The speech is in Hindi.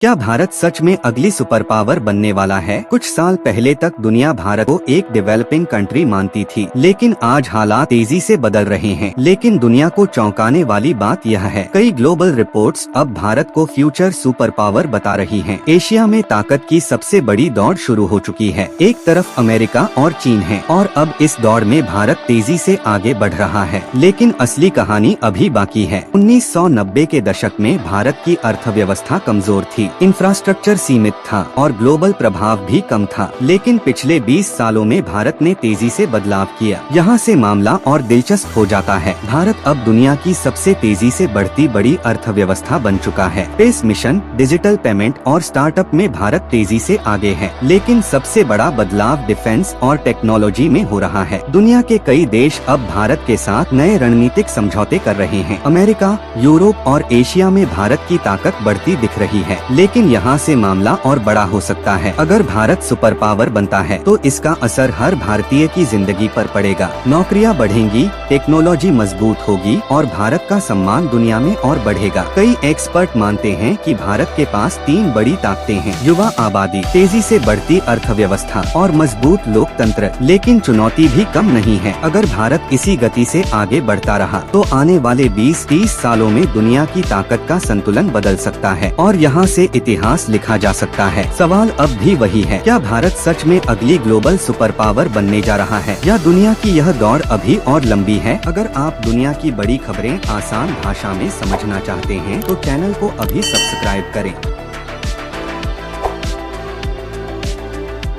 क्या भारत सच में अगली सुपर पावर बनने वाला है? कुछ साल पहले तक दुनिया भारत को एक डेवलपिंग कंट्री मानती थी, लेकिन आज हालात तेजी से बदल रहे हैं। लेकिन दुनिया को चौंकाने वाली बात यह है, कई ग्लोबल रिपोर्ट्स अब भारत को फ्यूचर सुपर पावर बता रही हैं। एशिया में ताकत की सबसे बड़ी दौड़ शुरू हो चुकी है। एक तरफ अमेरिका और चीन है और अब इस दौड़ में भारत तेजी से आगे बढ़ रहा है। लेकिन असली कहानी अभी बाकी है। 1990 के दशक में भारत की अर्थव्यवस्था कमजोर थी, इंफ्रास्ट्रक्चर सीमित था और ग्लोबल प्रभाव भी कम था। लेकिन पिछले 20 सालों में भारत ने तेजी से बदलाव किया। यहाँ से मामला और दिलचस्प हो जाता है। भारत अब दुनिया की सबसे तेजी से बढ़ती बड़ी अर्थव्यवस्था बन चुका है। स्पेस मिशन, डिजिटल पेमेंट और स्टार्टअप में भारत तेजी से आगे है। लेकिन सबसे बड़ा बदलाव डिफेंस और टेक्नोलॉजी में हो रहा है। दुनिया के कई देश अब भारत के साथ नए रणनीतिक समझौते कर रहे हैं। अमेरिका, यूरोप और एशिया में भारत की ताकत बढ़ती दिख रही है। लेकिन यहाँ से मामला और बड़ा हो सकता है। अगर भारत सुपर पावर बनता है तो इसका असर हर भारतीय की जिंदगी पर पड़ेगा। नौकरियाँ बढ़ेंगी, टेक्नोलॉजी मजबूत होगी और भारत का सम्मान दुनिया में और बढ़ेगा। कई एक्सपर्ट मानते हैं कि भारत के पास 3 बड़ी ताकतें हैं: युवा आबादी, तेजी से बढ़ती अर्थव्यवस्था और मजबूत लोकतंत्र। लेकिन चुनौती भी कम नहीं है। अगर भारत इसी गति से आगे बढ़ता रहा तो आने वाले 20-30 सालों में दुनिया की ताकत का संतुलन बदल सकता है और यहाँ से इतिहास लिखा जा सकता है। सवाल अब भी वही है, क्या भारत सच में अगली ग्लोबल सुपर पावर बनने जा रहा है या दुनिया की यह दौड़ अभी और लंबी है? अगर आप दुनिया की बड़ी खबरें आसान भाषा में समझना चाहते हैं तो चैनल को अभी सब्सक्राइब करें।